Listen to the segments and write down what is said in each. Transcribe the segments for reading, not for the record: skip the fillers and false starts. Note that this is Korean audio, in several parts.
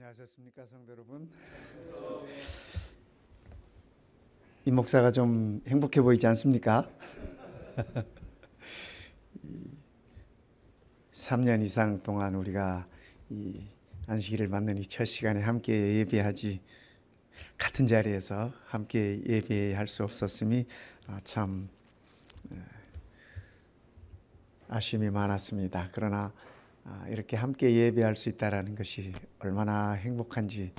안녕하셨습니까, 성도 여러분? 이 목사가 좀 행복해 보이지 않습니까? 3년 이상 동안 우리가 이 안식일을 맞는 이 첫 시간에 함께 예배하지 같은 자리에서 함께 예배할 수 없었음이 참 아쉬움이 많았습니다. 그러나 이렇게 함께 예배할 수 있다는 것이 얼마나 행복한지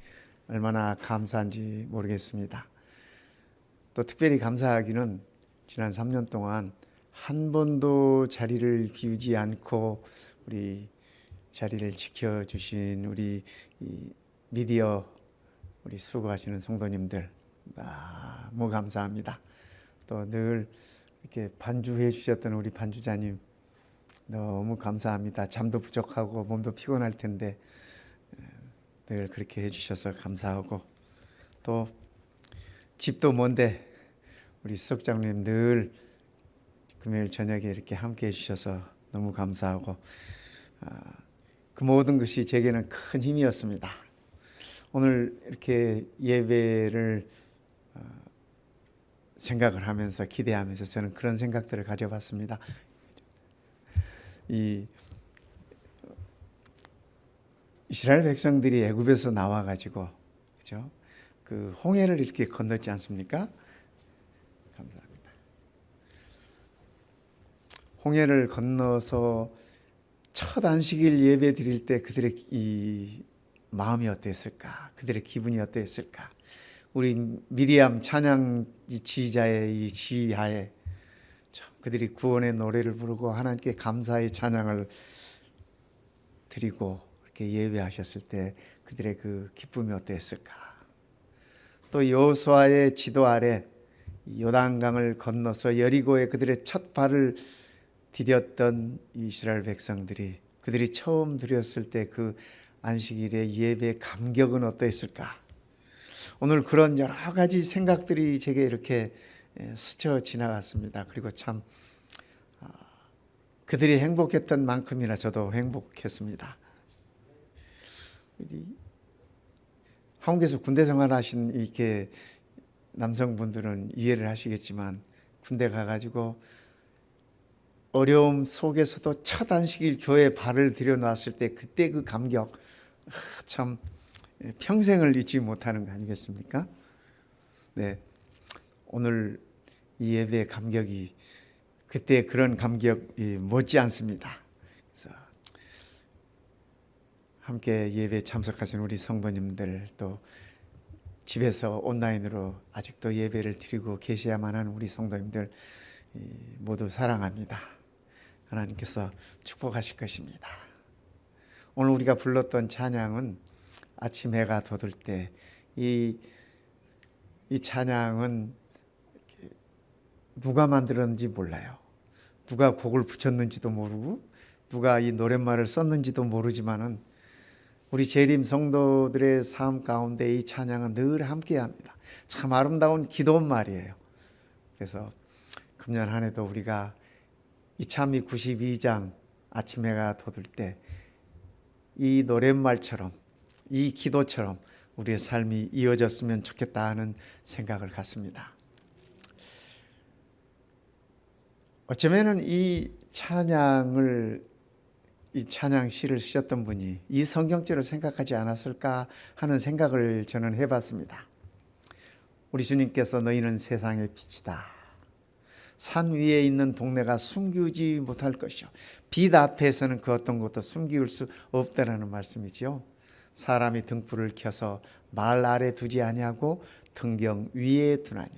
얼마나 감사한지 모르겠습니다. 또 특별히 감사하기는 지난 3년 동안 한 번도 자리를 비우지 않고 우리 자리를 지켜주신 우리 미디어 우리 수고하시는 성도님들 너무 감사합니다. 또 늘 이렇게 반주해 주셨던 우리 반주자님 너무 감사합니다. 잠도 부족하고 몸도 피곤할 텐데 늘 그렇게 해주셔서 감사하고, 또 집도 먼데 우리 수석장님 늘 금요일 저녁에 이렇게 함께 해주셔서 너무 감사하고, 그 모든 것이 제게는 큰 힘이었습니다. 오늘 이렇게 예배를 생각을 하면서 기대하면서 저는 그런 생각들을 가져봤습니다. 이 이스라엘 백성들이 애굽에서 나와가지고 그죠? 그 홍해를 이렇게 건넜지 않습니까? 감사합니다. 홍해를 건너서 첫 안식일 예배 드릴 때 그들의 이 마음이 어땠을까? 그들의 기분이 어땠을까? 우리 미리암 찬양 지휘자의 이 지휘하에 그들이 구원의 노래를 부르고 하나님께 감사의 찬양을 드리고 이렇게 예배하셨을 때 그들의 그 기쁨이 어땠을까? 또 여호수아의 지도 아래 요단강을 건너서 여리고에 그들의 첫 발을 디뎠던 이스라엘 백성들이 그들이 처음 드렸을 때 그 안식일의 예배의 감격은 어떠했을까? 오늘 그런 여러 가지 생각들이 제게 이렇게 스쳐 지나갔습니다. 그리고 참 그들이 행복했던 만큼이나 저도 행복했습니다. 한국에서 군대 생활하신 이렇게 남성분들은 이해를 하시겠지만, 군대 가가지고 어려움 속에서도 첫 안식일 교회에 발을 들여놨을 때 그때 그 감격 참 평생을 잊지 못하는 거 아니겠습니까? 네, 오늘 이 예배의 감격이 그때 그런 감격이 못지 않습니다. 그래서 함께 예배에 참석하신 우리 성도님들, 또 집에서 온라인으로 아직도 예배를 드리고 계셔야만 하는 우리 성도님들 모두 사랑합니다. 하나님께서 축복하실 것입니다. 오늘 우리가 불렀던 찬양은 아침 해가 돋을 때, 이 찬양은 누가 만들었는지 몰라요. 누가 곡을 붙였는지도 모르고 누가 이 노랫말을 썼는지도 모르지만은 우리 재림 성도들의 삶 가운데 이 찬양은 늘 함께합니다. 참 아름다운 기도말이에요. 그래서 금년 한 해도 우리가 이 찬미 92장 아침 해가 돋을 때 이 노랫말처럼 이 기도처럼 우리의 삶이 이어졌으면 좋겠다 하는 생각을 갖습니다. 어쩌면은 이 찬양시를 쓰셨던 분이 이 성경절을 생각하지 않았을까 하는 생각을 저는 해봤습니다. 우리 주님께서 너희는 세상의 빛이다. 산 위에 있는 동네가 숨기지 못할 것이요. 빛 앞에서는 그 어떤 것도 숨길 수 없다라는 말씀이죠. 사람이 등불을 켜서 말 아래 두지 아니하고 등경 위에 두나니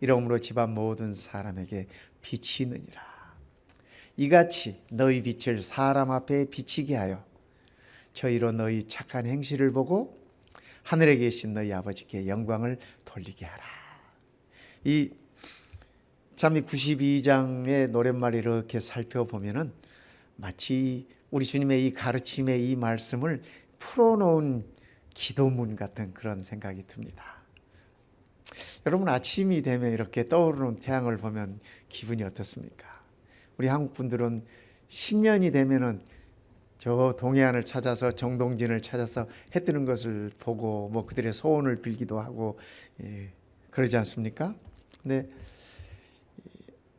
이러므로 집안 모든 사람에게 빛이 있느니라. 이같이 너희 빛을 사람 앞에 비치게 하여 저희로 너희 착한 행실을 보고 하늘에 계신 너희 아버지께 영광을 돌리게 하라. 이 찬미 92장의 노랫말을 이렇게 살펴보면은 마치 우리 주님의 이 가르침의 이 말씀을 풀어놓은 기도문 같은 그런 생각이 듭니다. 여러분, 아침이 되면 이렇게 떠오르는 태양을 보면 기분이 어떻습니까? 우리 한국 분들은 신년이 되면은 저 동해안을 찾아서 정동진을 찾아서 해 뜨는 것을 보고 뭐 그들의 소원을 빌기도 하고 그러지 않습니까? 근데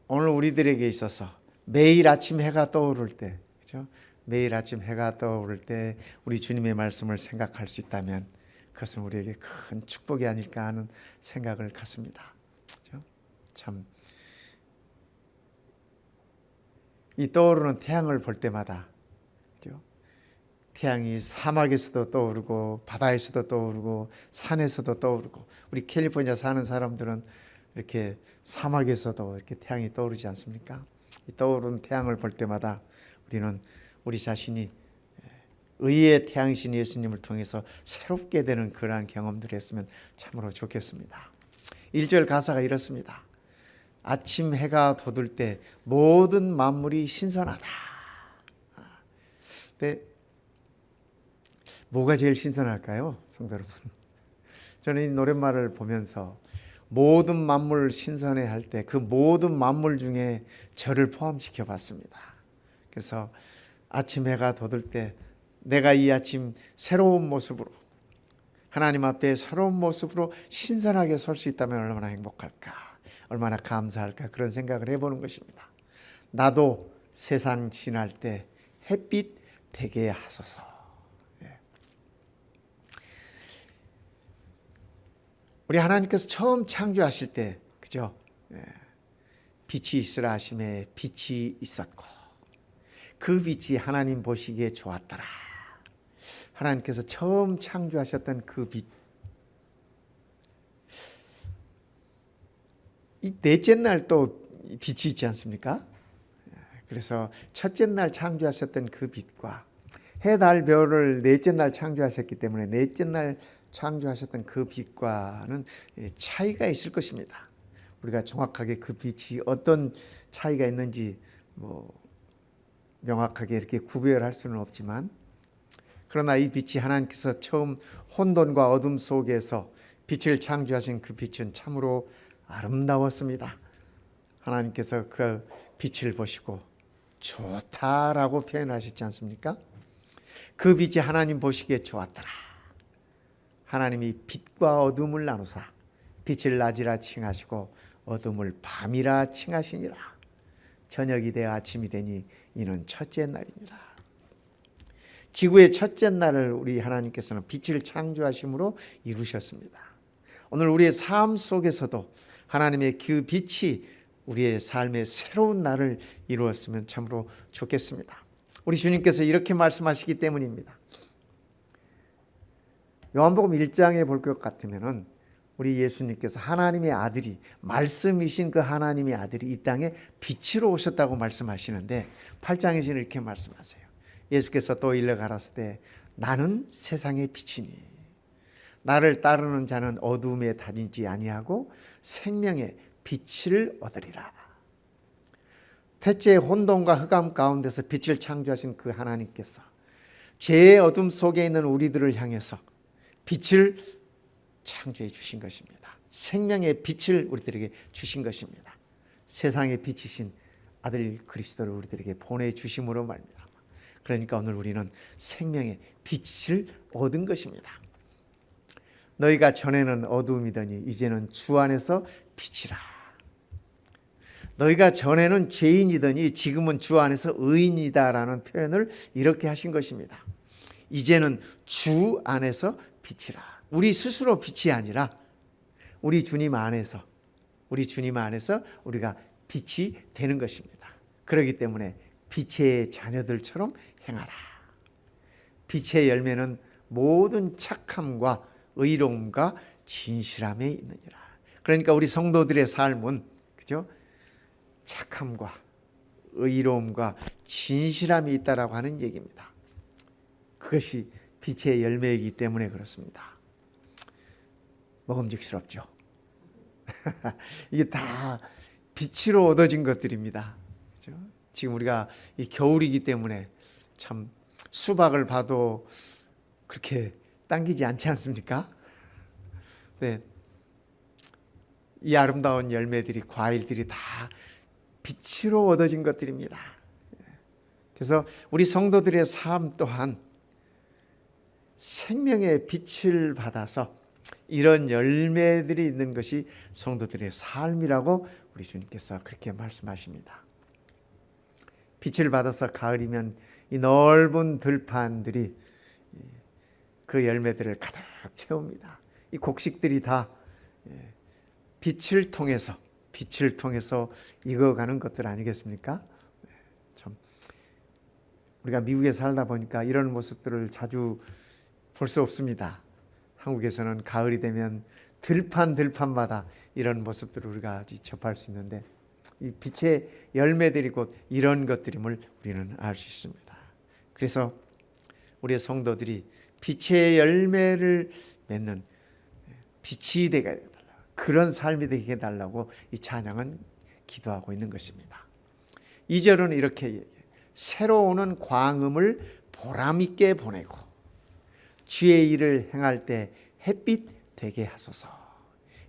오늘 우리들에게 있어서 매일 아침 해가 떠오를 때, 그죠? 매일 아침 해가 떠오를 때 우리 주님의 말씀을 생각할 수 있다면 그것은 우리에게 큰 축복이 아닐까 하는 생각을 갖습니다. 그죠? 참, 이 떠오르는 태양을 볼 때마다, 그죠? 태양이 사막에서도 떠오르고 바다에서도 떠오르고 산에서도 떠오르고, 우리 캘리포니아 사는 사람들은 이렇게 사막에서도 이렇게 태양이 떠오르지 않습니까? 이 떠오르는 태양을 볼 때마다 우리는 우리 자신이 의의 태양신 예수님을 통해서 새롭게 되는 그러한 경험들을 했으면 참으로 좋겠습니다. 1절 가사가 이렇습니다. 아침 해가 돋을 때 모든 만물이 신선하다. 근데 뭐가 제일 신선할까요, 성도 여러분? 저는 이 노랫말을 보면서 모든 만물 신선해 할 때 그 모든 만물 중에 저를 포함시켜 봤습니다. 그래서 아침 해가 돋을 때 내가 이 아침 새로운 모습으로 하나님 앞에 새로운 모습으로 신선하게 설 수 있다면 얼마나 행복할까, 얼마나 감사할까, 그런 생각을 해보는 것입니다. 나도 세상 지날 때 햇빛 되게 하소서. 우리 하나님께서 처음 창조하실 때, 그죠? 빛이 있으라 하심에 빛이 있었고 그 빛이 하나님 보시기에 좋았더라. 하나님께서 처음 창조하셨던 그 빛, 이 넷째 날 또 빛이 있지 않습니까? 그래서 첫째 날 창조하셨던 그 빛과 해, 달, 별을 넷째 날 창조하셨기 때문에 넷째 날 창조하셨던 그 빛과는 차이가 있을 것입니다. 우리가 정확하게 그 빛이 어떤 차이가 있는지 뭐 명확하게 이렇게 구별할 수는 없지만, 그러나 이 빛이 하나님께서 처음 혼돈과 어둠 속에서 빛을 창조하신 그 빛은 참으로 아름다웠습니다. 하나님께서 그 빛을 보시고 좋다라고 표현하셨지 않습니까? 그 빛이 하나님 보시기에 좋았더라. 하나님이 빛과 어둠을 나누사 빛을 낮이라 칭하시고 어둠을 밤이라 칭하시니라. 저녁이 되어 아침이 되니 이는 첫째 날이니라. 지구의 첫째 날을 우리 하나님께서는 빛을 창조하심으로 이루셨습니다. 오늘 우리의 삶 속에서도 하나님의 그 빛이 우리의 삶의 새로운 날을 이루었으면 참으로 좋겠습니다. 우리 주님께서 이렇게 말씀하시기 때문입니다. 요한복음 1장에 볼 것 같으면은 우리 예수님께서 하나님의 아들이, 말씀이신 그 하나님의 아들이 이 땅에 빛으로 오셨다고 말씀하시는데 8장에서는 이렇게 말씀하세요. 예수께서 또 일러 가라사대 나는 세상의 빛이니 나를 따르는 자는 어두움에 다니지 아니하고 생명의 빛을 얻으리라. 태초에 혼돈과 흑암 가운데서 빛을 창조하신 그 하나님께서 죄의 어둠 속에 있는 우리들을 향해서 빛을 창조해 주신 것입니다. 생명의 빛을 우리들에게 주신 것입니다. 세상의 빛이신 아들 그리스도를 우리들에게 보내주심으로 말미암아, 그러니까 오늘 우리는 생명의 빛을 얻은 것입니다. 너희가 전에는 어두움이더니 이제는 주 안에서 빛이라. 너희가 전에는 죄인이더니 지금은 주 안에서 의인이다라는 표현을 이렇게 하신 것입니다. 이제는 주 안에서 빛이라. 우리 스스로 빛이 아니라 우리 주님 안에서 우리가 빛이 되는 것입니다. 그렇기 때문에 빛의 자녀들처럼 행하라. 빛의 열매는 모든 착함과 의로움과 진실함에 있느니라. 그러니까 우리 성도들의 삶은, 그죠? 착함과 의로움과 진실함이 있다라고 하는 얘기입니다. 그것이 빛의 열매이기 때문에 그렇습니다. 먹음직스럽죠? 이게 다 빛으로 얻어진 것들입니다. 그죠? 지금 우리가 이 겨울이기 때문에 참 수박을 봐도 그렇게 당기지 않지 않습니까? 네. 이 아름다운 열매들이, 과일들이 다 빛으로 얻어진 것들입니다. 그래서 우리 성도들의 삶 또한 생명의 빛을 받아서 이런 열매들이 있는 것이 성도들의 삶이라고 우리 주님께서 그렇게 말씀하십니다. 빛을 받아서 가을이면 이 넓은 들판들이 그 열매들을 가득 채웁니다. 이 곡식들이 다 빛을 통해서 익어가는 것들 아니겠습니까? 참 우리가 미국에 살다 보니까 이런 모습들을 자주 볼 수 없습니다. 한국에서는 가을이 되면 들판마다 이런 모습들을 우리가 접할 수 있는데 이 빛의 열매들이 곧 이런 것들임을 우리는 알 수 있습니다. 그래서 우리의 성도들이 빛의 열매를 맺는 빛이 되게 해달라, 그런 삶이 되게 해달라고 이 찬양은 기도하고 있는 것입니다. 2절은 이렇게 얘기해요. 새로 오는 광음을 보람있게 보내고 주의 일을 행할 때 햇빛 되게 하소서.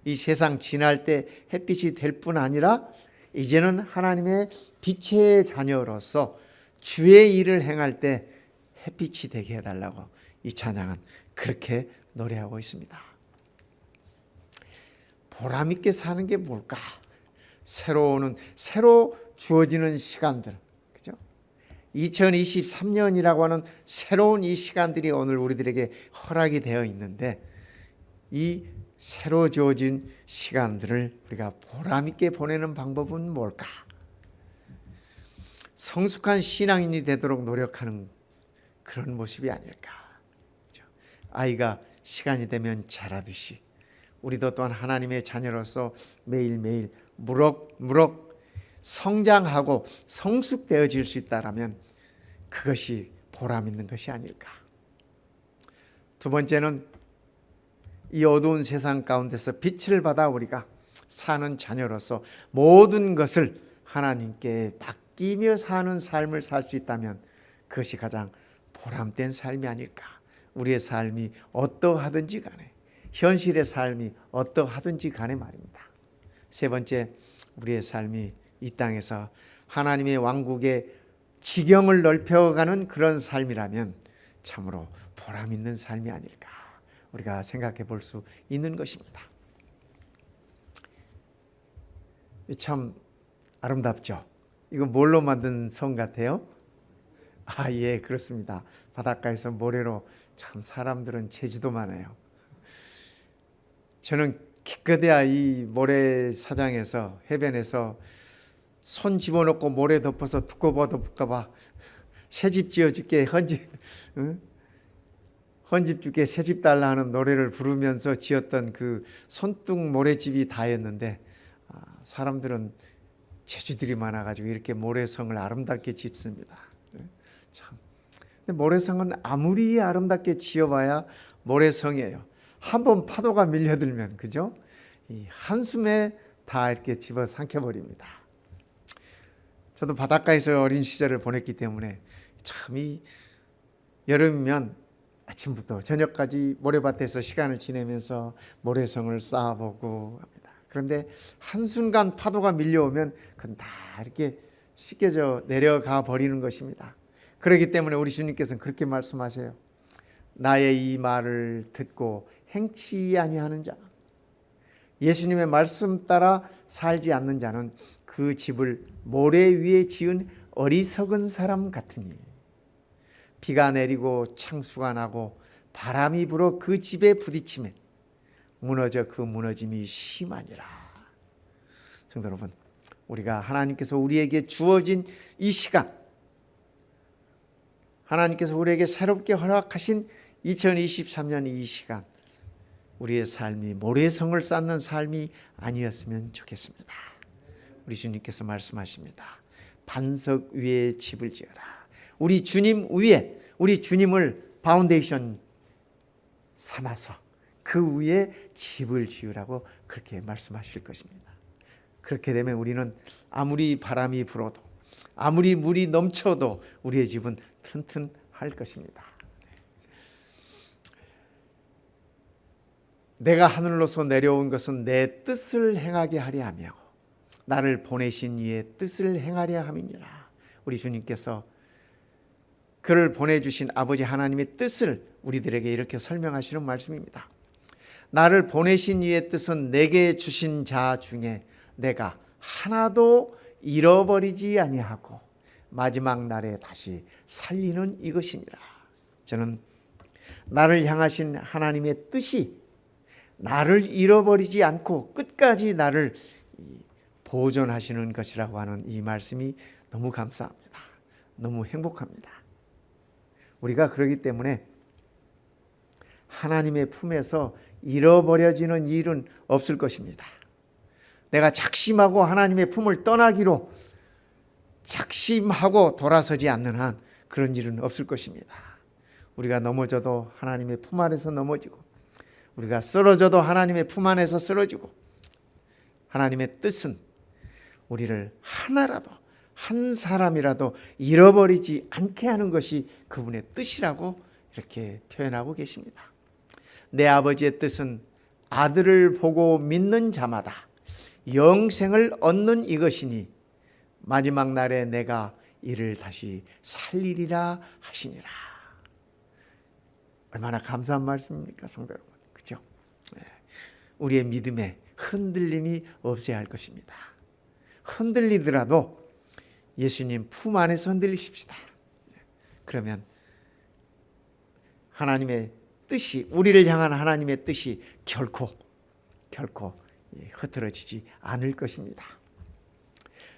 이 세상 지날 때 햇빛이 될 뿐 아니라 이제는 하나님의 빛의 자녀로서 주의 일을 행할 때 햇빛이 되게 해달라고 이 찬양은 그렇게 노래하고 있습니다. 보람있게 사는 게 뭘까? 새로 주어지는 시간들, 그죠? 2023년이라고 하는 새로운 이 시간들이 오늘 우리들에게 허락이 되어 있는데 이 새로 주어진 시간들을 우리가 보람있게 보내는 방법은 뭘까? 성숙한 신앙인이 되도록 노력하는 그런 모습이 아닐까? 아이가 시간이 되면 자라듯이 우리도 또한 하나님의 자녀로서 매일매일 무럭무럭 성장하고 성숙되어질 수 있다라면 그것이 보람 있는 것이 아닐까? 두 번째는 이 어두운 세상 가운데서 빛을 받아 우리가 사는 자녀로서 모든 것을 하나님께 맡기며 사는 삶을 살 수 있다면 그것이 가장 보람된 삶이 아닐까? 우리의 삶이 어떠하든지 간에, 현실의 삶이 어떠하든지 간에 말입니다. 세 번째, 우리의 삶이 이 땅에서 하나님의 왕국의 지경을 넓혀가는 그런 삶이라면 참으로 보람 있는 삶이 아닐까 우리가 생각해 볼 수 있는 것입니다. 참 아름답죠? 이거 뭘로 만든 성 같아요? 예, 그렇습니다. 바닷가에서 모래로 참 사람들은 재주도 많아요. 저는 기껏해야 이 모래사장에서 해변에서 손 집어넣고 모래 덮어서 두꺼워 덮을까봐 새집 지어줄게 헌집 줄게 새집 달라 하는 노래를 부르면서 지었던 그 손뚝 모래집이 다였는데 사람들은 재주들이 많아가지고 이렇게 모래성을 아름답게 짓습니다. 참. 근데 모래성은 아무리 아름답게 지어봐야 모래성이에요. 한번 파도가 밀려들면, 그죠? 이 한숨에 다 이렇게 집어 삼켜버립니다. 저도 바닷가에서 어린 시절을 보냈기 때문에 참 이 여름이면 아침부터 저녁까지 모래밭에서 시간을 지내면서 모래성을 쌓아보고 합니다. 그런데 한순간 파도가 밀려오면 그건 다 이렇게 씻겨져 내려가 버리는 것입니다. 그렇기 때문에 우리 주님께서는 그렇게 말씀하세요. 나의 이 말을 듣고 행치 아니하는 자는, 예수님의 말씀 따라 살지 않는 자는 그 집을 모래 위에 지은 어리석은 사람 같으니 비가 내리고 창수가 나고 바람이 불어 그 집에 부딪히면 무너져 그 무너짐이 심하니라. 성도 여러분, 우리가 하나님께서 우리에게 주어진 이 시간, 하나님께서 우리에게 새롭게 허락하신 2023년 이 시간, 우리의 삶이 모래성을 쌓는 삶이 아니었으면 좋겠습니다. 우리 주님께서 말씀하십니다. 반석 위에 집을 지어라. 우리 주님 위에, 우리 주님을 파운데이션 삼아서 그 위에 집을 지으라고 그렇게 말씀하실 것입니다. 그렇게 되면 우리는 아무리 바람이 불어도, 아무리 물이 넘쳐도 우리의 집은 튼튼할 것입니다. 내가 하늘로서 내려온 것은 내 뜻을 행하게 하려 하며 나를 보내신 이의 뜻을 행하려 함이니라. 우리 주님께서 그를 보내주신 아버지 하나님의 뜻을 우리들에게 이렇게 설명하시는 말씀입니다. 나를 보내신 이의 뜻은 내게 주신 자 중에 내가 하나도 잃어버리지 아니하고 마지막 날에 다시 살리는 이것이니라. 저는 나를 향하신 하나님의 뜻이 나를 잃어버리지 않고 끝까지 나를 보존하시는 것이라고 하는 이 말씀이 너무 감사합니다. 너무 행복합니다. 우리가 그러기 때문에 하나님의 품에서 잃어버려지는 일은 없을 것입니다. 내가 작심하고 하나님의 품을 떠나기로 작심하고 돌아서지 않는 한 그런 일은 없을 것입니다. 우리가 넘어져도 하나님의 품 안에서 넘어지고, 우리가 쓰러져도 하나님의 품 안에서 쓰러지고, 하나님의 뜻은 우리를 하나라도, 한 사람이라도 잃어버리지 않게 하는 것이 그분의 뜻이라고 이렇게 표현하고 계십니다. 내 아버지의 뜻은 아들을 보고 믿는 자마다 영생을 얻는 이것이니 마지막 날에 내가 이를 다시 살리리라 하시니라. 얼마나 감사한 말씀입니까, 성도 여러분. 그렇죠? 우리의 믿음에 흔들림이 없어야 할 것입니다. 흔들리더라도 예수님 품 안에서 흔들리십시다. 그러면 하나님의 뜻이, 우리를 향한 하나님의 뜻이 결코 흐트러지지 않을 것입니다.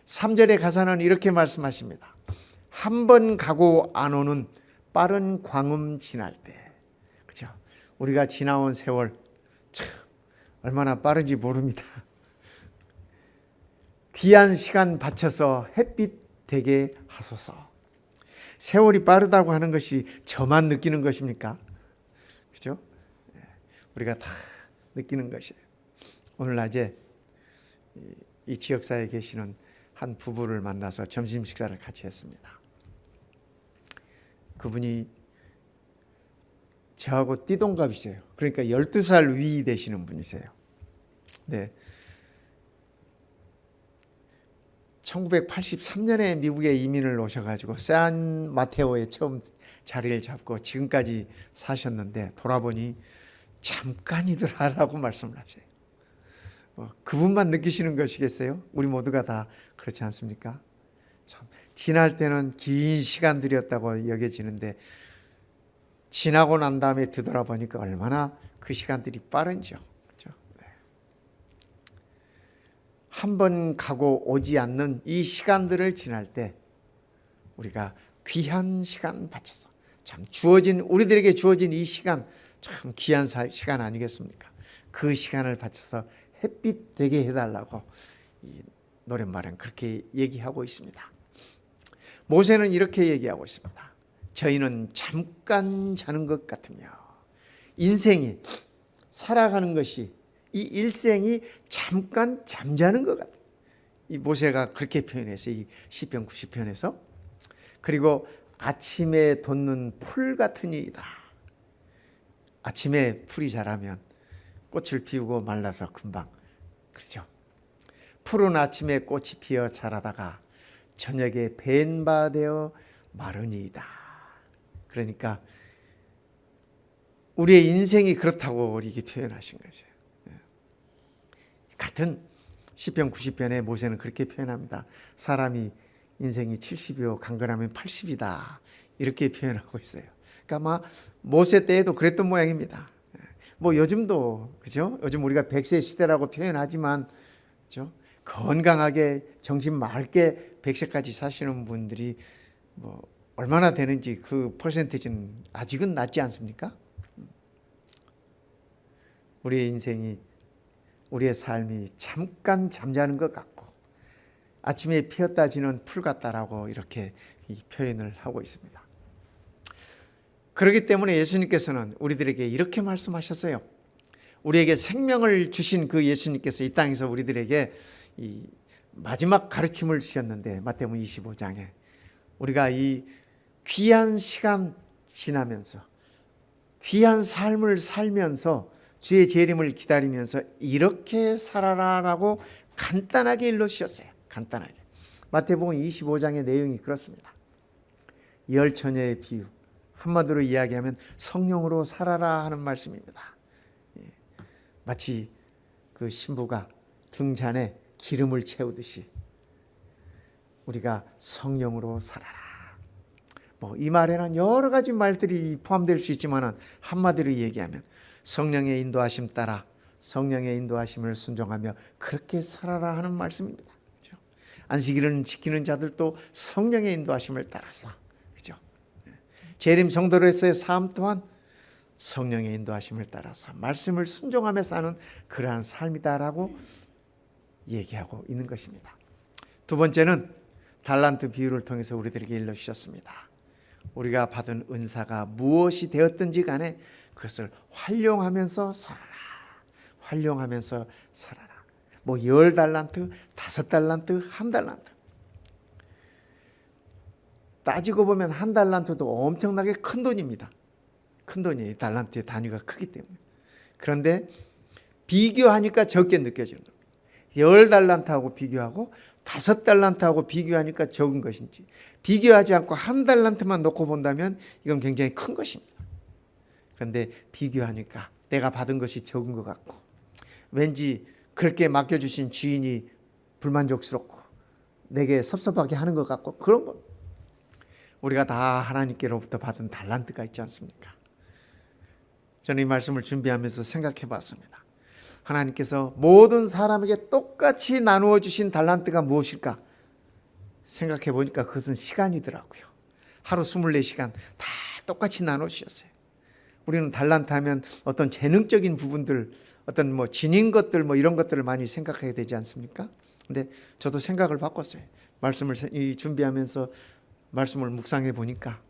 3절의 가사는 이렇게 말씀하십니다. 한 번 가고 안 오는 빠른 광음 지날 때. 그렇죠? 우리가 지나온 세월 참 얼마나 빠른지 모릅니다. 귀한 시간 바쳐서 햇빛 되게 하소서. 세월이 빠르다고 하는 것이 저만 느끼는 것입니까? 그죠? 우리가 다 느끼는 것이에요. 오늘 낮에 이 지역사에 계시는 한 부부를 만나서 점심 식사를 같이 했습니다. 그분이 저하고 띠동갑이세요. 그러니까 12살 위 되시는 분이세요. 네. 1983년에 미국에 이민을 오셔가지고 샌마테오에 처음 자리를 잡고 지금까지 사셨는데 돌아보니 잠깐이더라라고 말씀을 하세요. 그분만 느끼시는 것이겠어요? 우리 모두가 다 그렇지 않습니까? 참, 지날 때는 긴 시간들이었다고 여겨지는데 지나고 난 다음에 뒤돌아보니까 얼마나 그 시간들이 빠른지요. 그렇죠? 네. 한 번 가고 오지 않는 이 시간들을 지날 때 우리가 귀한 시간 바쳐서 참 우리들에게 주어진 이 시간 참 귀한 시간 아니겠습니까? 그 시간을 바쳐서 햇빛 되게 해달라고 이 노랫말은 그렇게 얘기하고 있습니다. 모세는 이렇게 얘기하고 있습니다. 저희는 잠깐 자는 것 같으며 인생이 살아가는 것이 이 일생이 잠깐 잠자는 것 같아요. 이 모세가 그렇게 표현했어요. 이 시편 90편에서. 그리고 아침에 돋는 풀 같은 이다. 아침에 풀이 자라면 꽃을 피우고 말라서 금방, 그렇죠? 푸른 아침에 꽃이 피어 자라다가 저녁에 벤바 되어 마르니이다. 그러니까 우리의 인생이 그렇다고 이렇게 표현하신 거죠. 같은 시편 90편에 모세는 그렇게 표현합니다. 사람이 인생이 70이요 강건하면 80이다. 이렇게 표현하고 있어요. 그러니까 아마 모세 때에도 그랬던 모양입니다. 뭐 요즘도 그죠? 요즘 우리가 100세 시대라고 표현하지만 그죠? 건강하게 정신 맑게 100세까지 사시는 분들이 뭐 얼마나 되는지 그 퍼센티지는 아직은 낮지 않습니까? 우리의 인생이, 우리의 삶이 잠깐 잠자는 것 같고 아침에 피었다 지는 풀 같다라고 이렇게 표현을 하고 있습니다. 그렇기 때문에 예수님께서는 우리들에게 이렇게 말씀하셨어요. 우리에게 생명을 주신 그 예수님께서 이 땅에서 우리들에게 이 마지막 가르침을 주셨는데 마태복음 25장에 우리가 이 귀한 시간 지나면서 귀한 삶을 살면서 주의 재림을 기다리면서 이렇게 살아라라고 간단하게 일러주셨어요. 간단하게. 마태복음 25장의 내용이 그렇습니다. 열처녀의 비유, 한마디로 이야기하면 성령으로 살아라 하는 말씀입니다. 마치 그 신부가 등잔에 기름을 채우듯이 우리가 성령으로 살아라. 이 말에는 여러 가지 말들이 포함될 수 있지만 한마디로 얘기하면 성령의 인도하심 따라 성령의 인도하심을 순종하며 그렇게 살아라 하는 말씀입니다. 그렇죠? 안식일을 지키는 자들도 성령의 인도하심을 따라서, 그렇죠? 재림 성도로서의 삶 또한 성령의 인도하심을 따라서 말씀을 순종하며 사는 그러한 삶이다라고 얘기하고 있는 것입니다. 두 번째는 달란트 비유를 통해서 우리들에게 일러주셨습니다. 우리가 받은 은사가 무엇이 되었든지 간에 그것을 활용하면서 살아라. 활용하면서 살아라. 10달란트, 5달란트, 1달란트. 따지고 보면 1달란트도 엄청나게 큰 돈입니다. 큰 돈이에요. 달란트의 단위가 크기 때문에. 그런데 비교하니까 적게 느껴지는 겁니다. 10달란트하고 비교하고 5달란트하고 비교하니까 적은 것인지, 비교하지 않고 1달란트만 놓고 본다면 이건 굉장히 큰 것입니다. 그런데 비교하니까 내가 받은 것이 적은 것 같고, 왠지 그렇게 맡겨주신 주인이 불만족스럽고 내게 섭섭하게 하는 것 같고, 그런 것. 우리가 다 하나님께로부터 받은 달란트가 있지 않습니까? 저는 이 말씀을 준비하면서 생각해 봤습니다. 하나님께서 모든 사람에게 똑같이 나누어 주신 달란트가 무엇일까 생각해 보니까 그것은 시간이더라고요. 하루 24시간 다 똑같이 나눠 주셨어요. 우리는 달란트 하면 어떤 재능적인 부분들, 어떤 지닌 것들 이런 것들을 많이 생각하게 되지 않습니까? 근데 저도 생각을 바꿨어요. 말씀을 준비하면서 말씀을 묵상해 보니까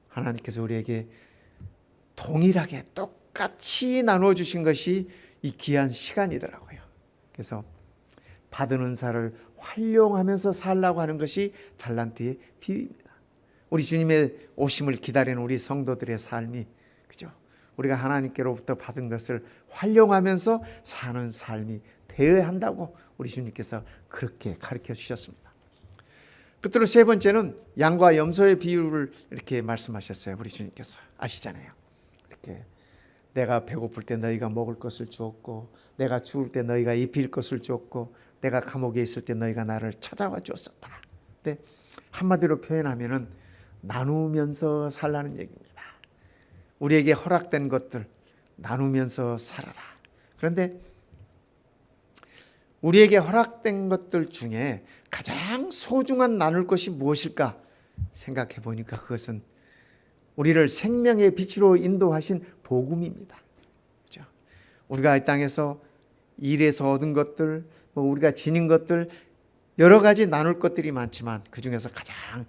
하나님께서 우리에게 동일하게 똑같이 나누어 주신 것이 이 귀한 시간이더라고요. 그래서 받은 은사를 활용하면서 살라고 하는 것이 달란트의 비유입니다. 우리 주님의 오심을 기다리는 우리 성도들의 삶이, 그죠? 우리가 하나님께로부터 받은 것을 활용하면서 사는 삶이 되어야 한다고 우리 주님께서 그렇게 가르쳐 주셨습니다. 끝으로 세 번째는 양과 염소의 비유를 이렇게 말씀하셨어요. 우리 주님께서 아시잖아요. 이렇게 내가 배고플 때 너희가 먹을 것을 주었고, 내가 추울 때 너희가 입힐 것을 주었고, 내가 감옥에 있을 때 너희가 나를 찾아와 주었었다. 근데 한마디로 표현하면은 나누면서 살라는 얘기입니다. 우리에게 허락된 것들 나누면서 살아라. 그런데 우리에게 허락된 것들 중에 가장 소중한 나눌 것이 무엇일까 생각해 보니까 그것은 우리를 생명의 빛으로 인도하신 복음입니다. 그렇죠? 우리가 이 땅에서 일해서 얻은 것들, 우리가 지닌 것들, 여러 가지 나눌 것들이 많지만 그 중에서 가장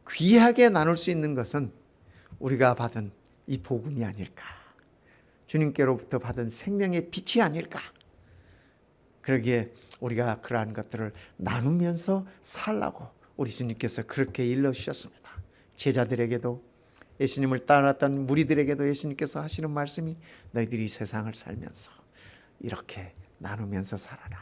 귀하게 나눌 수 있는 것은 우리가 받은 이 복음이 아닐까. 주님께로부터 받은 생명의 빛이 아닐까. 그러기에 우리가 그러한 것들을 나누면서 살라고 우리 주님께서 그렇게 일러주셨습니다. 제자들에게도, 예수님을 따랐던 무리들에게도 예수님께서 하시는 말씀이 너희들이 세상을 살면서 이렇게 나누면서 살아라.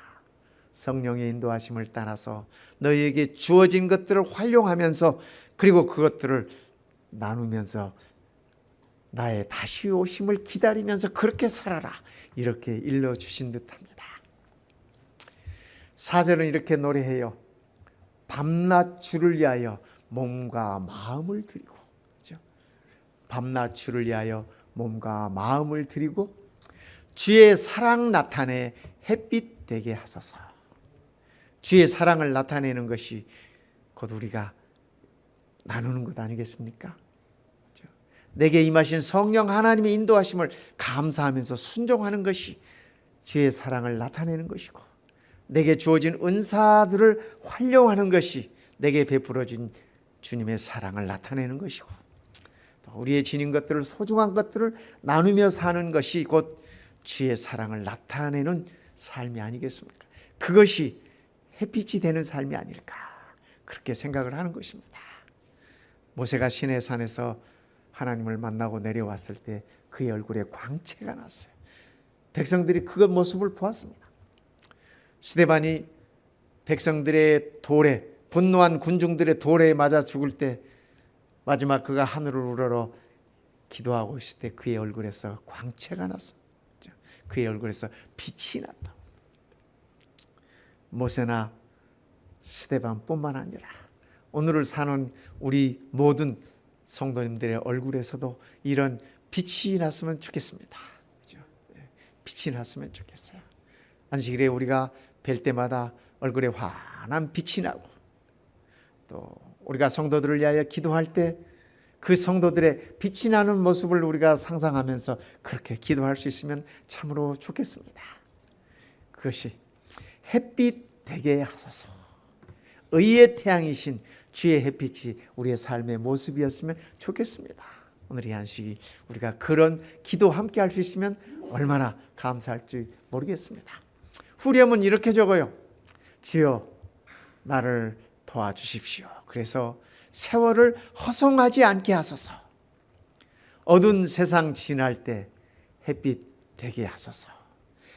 성령의 인도하심을 따라서 너희에게 주어진 것들을 활용하면서, 그리고 그것들을 나누면서 나의 다시 오심을 기다리면서 그렇게 살아라. 이렇게 일러주신 듯합니다. 4절은 이렇게 노래해요. 밤낮 주를 위하여 몸과 마음을 드리고, 그렇죠? 밤낮 주를 위하여 몸과 마음을 드리고 주의 사랑 나타내 햇빛 되게 하소서. 주의 사랑을 나타내는 것이 곧 우리가 나누는 것 아니겠습니까? 그렇죠? 내게 임하신 성령 하나님의 인도하심을 감사하면서 순종하는 것이 주의 사랑을 나타내는 것이고, 내게 주어진 은사들을 활용하는 것이 내게 베풀어진 주님의 사랑을 나타내는 것이고, 또 우리의 지닌 것들을, 소중한 것들을 나누며 사는 것이 곧 주의 사랑을 나타내는 삶이 아니겠습니까? 그것이 햇빛이 되는 삶이 아닐까, 그렇게 생각을 하는 것입니다. 모세가 시내산에서 하나님을 만나고 내려왔을 때 그의 얼굴에 광채가 났어요. 백성들이 그 모습을 보았습니다. 스데반이 백성들의 돌에, 분노한 군중들의 돌에 맞아 죽을 때 마지막 그가 하늘을 우러러 기도하고 있을 때 그의 얼굴에서 광채가 났어. 그의 얼굴에서 빛이 났다. 모세나 스데반뿐만 아니라 오늘을 사는 우리 모든 성도님들의 얼굴에서도 이런 빛이 났으면 좋겠습니다. 빛이 났으면 좋겠어요. 안식일에 우리가 뵐 때마다 얼굴에 환한 빛이 나고, 또 우리가 성도들을 위하여 기도할 때 그 성도들의 빛이 나는 모습을 우리가 상상하면서 그렇게 기도할 수 있으면 참으로 좋겠습니다. 그것이 햇빛 되게 하소서, 의의 태양이신 주의 햇빛이 우리의 삶의 모습이었으면 좋겠습니다. 오늘 이 안식이 우리가 그런 기도 함께 할 수 있으면 얼마나 감사할지 모르겠습니다. 후렴은 이렇게 적어요. 주여 나를 도와주십시오. 그래서 세월을 허송하지 않게 하소서. 어두운 세상 지날 때 햇빛 되게 하소서.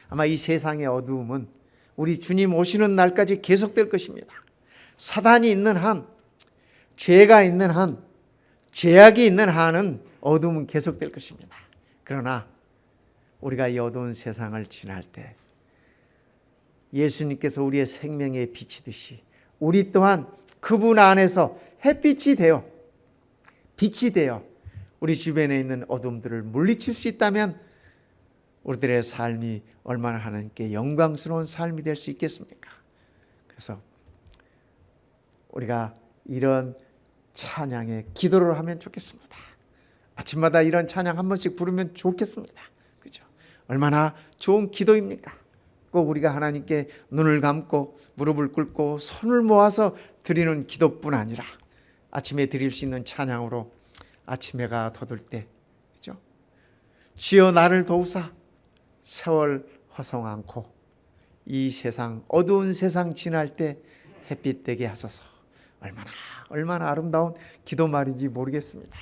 아마 이 세상의 어두움은 우리 주님 오시는 날까지 계속될 것입니다. 사단이 있는 한, 죄가 있는 한, 죄악이 있는 한은 어두움은 계속될 것입니다. 그러나 우리가 이 어두운 세상을 지날 때 예수님께서 우리의 생명에 비치듯이 우리 또한 그분 안에서 햇빛이 되어, 빛이 되어 우리 주변에 있는 어둠들을 물리칠 수 있다면 우리들의 삶이 얼마나 하나님께 영광스러운 삶이 될 수 있겠습니까? 그래서 우리가 이런 찬양에 기도를 하면 좋겠습니다. 아침마다 이런 찬양 한 번씩 부르면 좋겠습니다. 그죠? 얼마나 좋은 기도입니까? 꼭 우리가 하나님께 눈을 감고 무릎을 꿇고 손을 모아서 드리는 기도뿐 아니라 아침에 드릴 수 있는 찬양으로 아침 해가 돋을 때, 그죠? 주여 나를 도우사 세월 허송 않고 이 세상 어두운 세상 지날 때 햇빛 되게 하소서. 얼마나 아름다운 기도 말인지 모르겠습니다.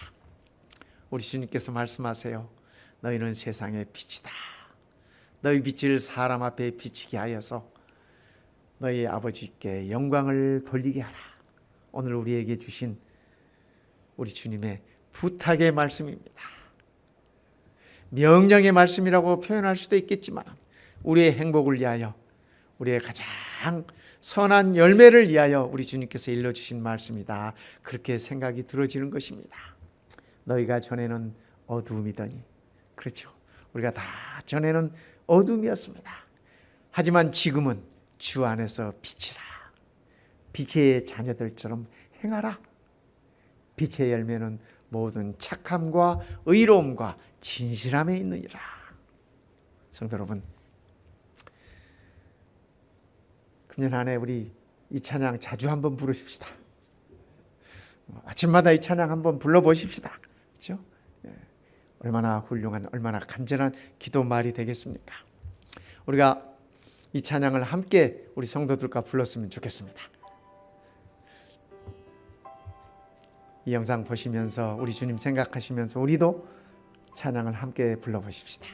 우리 주님께서 말씀하세요. 너희는 세상의 빛이다. 너희 빛을 사람 앞에 비치게 하여서 너희 아버지께 영광을 돌리게 하라. 오늘 우리에게 주신 우리 주님의 부탁의 말씀입니다. 명령의 말씀이라고 표현할 수도 있겠지만 우리의 행복을 위하여, 우리의 가장 선한 열매를 위하여 우리 주님께서 일러주신 말씀이다. 그렇게 생각이 들어지는 것입니다. 너희가 전에는 어두움이더니, 그렇죠, 우리가 다 전에는 어둠이었습니다. 하지만 지금은 주 안에서 빛이라. 빛의 자녀들처럼 행하라. 빛의 열매는 모든 착함과 의로움과 진실함에 있느니라. 성도 여러분, 금년 한 해 우리 이 찬양 자주 한번 부르십시다. 아침마다 이 찬양 한번 불러보십시다. 그렇죠? 얼마나 훌륭한, 얼마나 간절한 기도 말이 되겠습니까? 우리가 이 찬양을 함께 우리 성도들과 불렀으면 좋겠습니다. 이 영상 보시면서 우리 주님 생각하시면서 우리도 찬양을 함께 불러보십시다.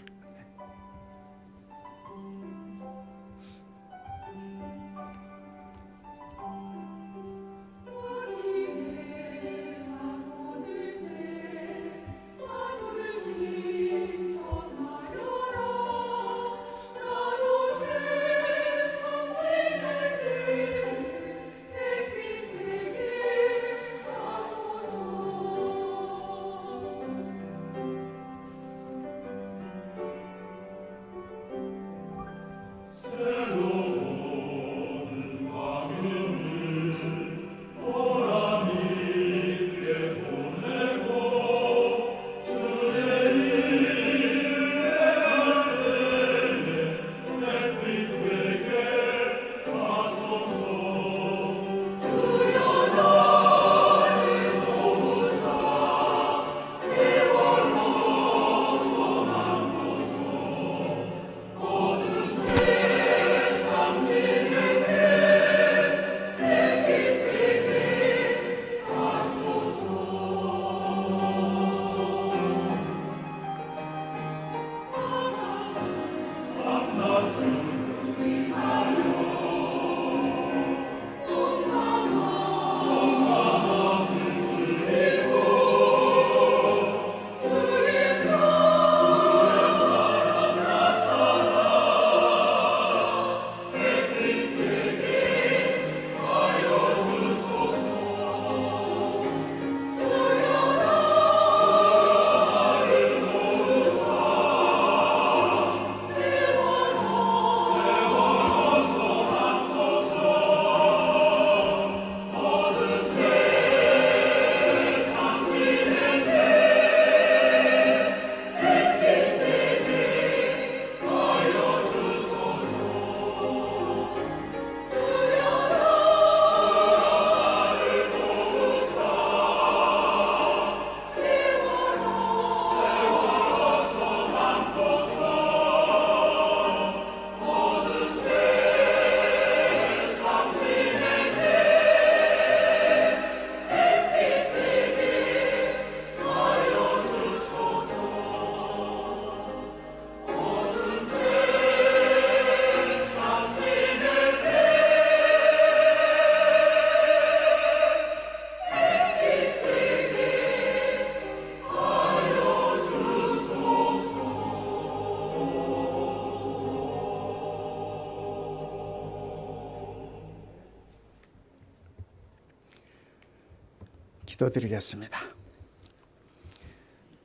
기도드리겠습니다.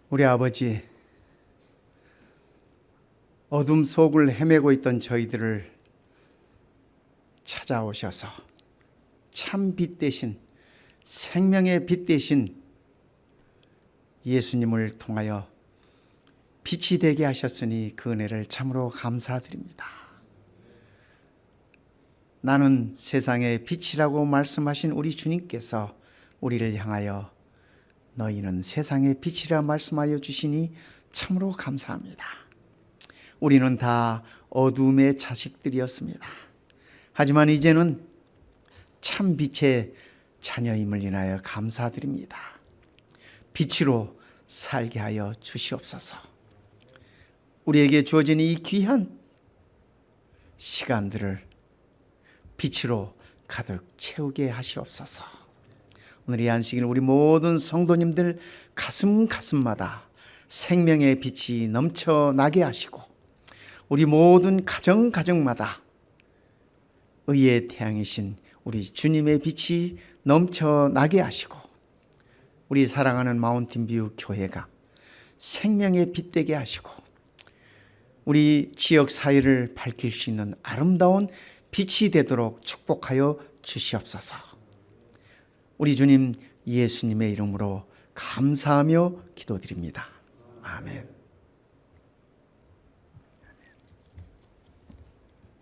우리 아버지, 어둠 속을 헤매고 있던 저희들을 찾아오셔서 참 빛 대신, 생명의 빛 대신 예수님을 통하여 빛이 되게 하셨으니 그 은혜를 참으로 감사드립니다. 나는 세상의 빛이라고 말씀하신 우리 주님께서 우리를 향하여 너희는 세상의 빛이라 말씀하여 주시니 참으로 감사합니다. 우리는 다 어둠의 자식들이었습니다. 하지만 이제는 참 빛의 자녀임을 인하여 감사드립니다. 빛으로 살게 하여 주시옵소서. 우리에게 주어진 이 귀한 시간들을 빛으로 가득 채우게 하시옵소서. 오늘 이 안식일 우리 모든 성도님들 가슴마다 생명의 빛이 넘쳐나게 하시고 우리 모든 가정마다 의의 태양이신 우리 주님의 빛이 넘쳐나게 하시고 우리 사랑하는 마운틴뷰 교회가 생명의 빛 되게 하시고 우리 지역 사회를 밝힐 수 있는 아름다운 빛이 되도록 축복하여 주시옵소서. 우리 주님 예수님의 이름으로 감사하며 기도드립니다. 아멘.